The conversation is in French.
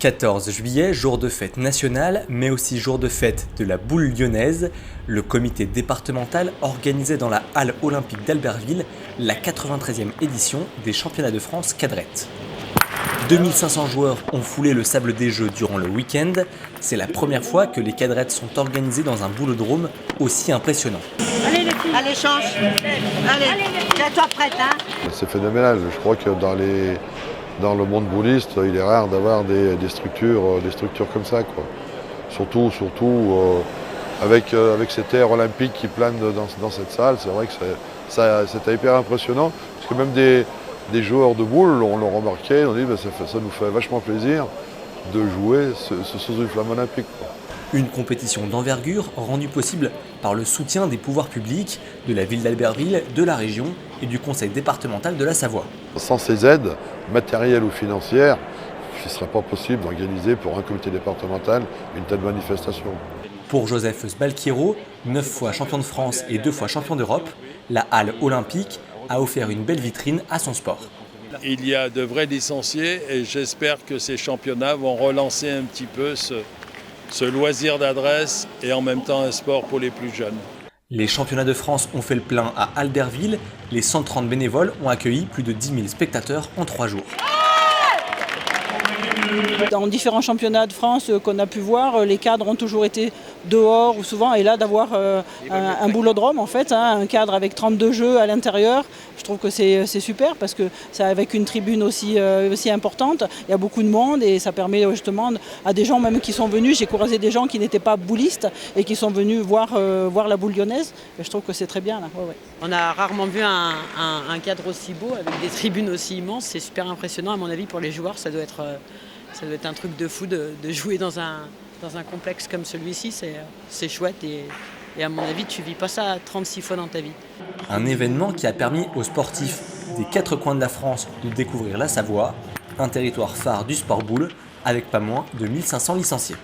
14 juillet, jour de fête nationale, mais aussi jour de fête de la boule lyonnaise, le comité départemental organisait dans la halle olympique d'Albertville la 93e édition des championnats de France cadrettes. 2500 joueurs ont foulé le sable des Jeux durant le week-end. C'est la première fois que les cadrettes sont organisées dans un boulodrome aussi impressionnant. Allez les filles, allez change, allez, tiens-toi prête hein. C'est phénoménal, je crois que dans le monde bouliste, il est rare d'avoir des structures comme ça, quoi. Surtout avec cette air olympique qui plane dans cette salle, c'est vrai que c'était hyper impressionnant, parce que même des joueurs de boules, on l'a remarqué, on dit ça nous fait vachement plaisir de jouer sous une flamme olympique, quoi. Une compétition d'envergure rendue possible par le soutien des pouvoirs publics, de la ville d'Albertville, de la région et du conseil départemental de la Savoie. Sans ces aides, matérielles ou financières, il ne serait pas possible d'organiser pour un comité départemental une telle manifestation. Pour Joseph Sbalquiero, 9 fois champion de France et 2 fois champion d'Europe, la halle olympique a offert une belle vitrine à son sport. Il y a de vrais licenciés et j'espère que ces championnats vont relancer un petit peu ce loisir d'adresse et en même temps un sport pour les plus jeunes. Les championnats de France ont fait le plein à Albertville. Les 130 bénévoles ont accueilli plus de 10 000 spectateurs en 3 jours. Dans différents championnats de France qu'on a pu voir, les cadres ont toujours été dehors ou souvent, et là d'avoir un boulodrome en fait, un cadre avec 32 jeux à l'intérieur, je trouve que c'est super parce que c'est avec une tribune aussi importante, il y a beaucoup de monde et ça permet justement à des gens même qui sont venus, j'ai croisé des gens qui n'étaient pas boulistes et qui sont venus voir la boule lyonnaise, et je trouve que c'est très bien là. Ouais. On a rarement vu un cadre aussi beau avec des tribunes aussi immenses, c'est super impressionnant à mon avis pour les joueurs, ça doit être un truc de fou de jouer dans un complexe comme celui-ci, c'est chouette et à mon avis tu vis pas ça 36 fois dans ta vie. Un événement qui a permis aux sportifs des 4 coins de la France de découvrir la Savoie, un territoire phare du sport boule avec pas moins de 1500 licenciés.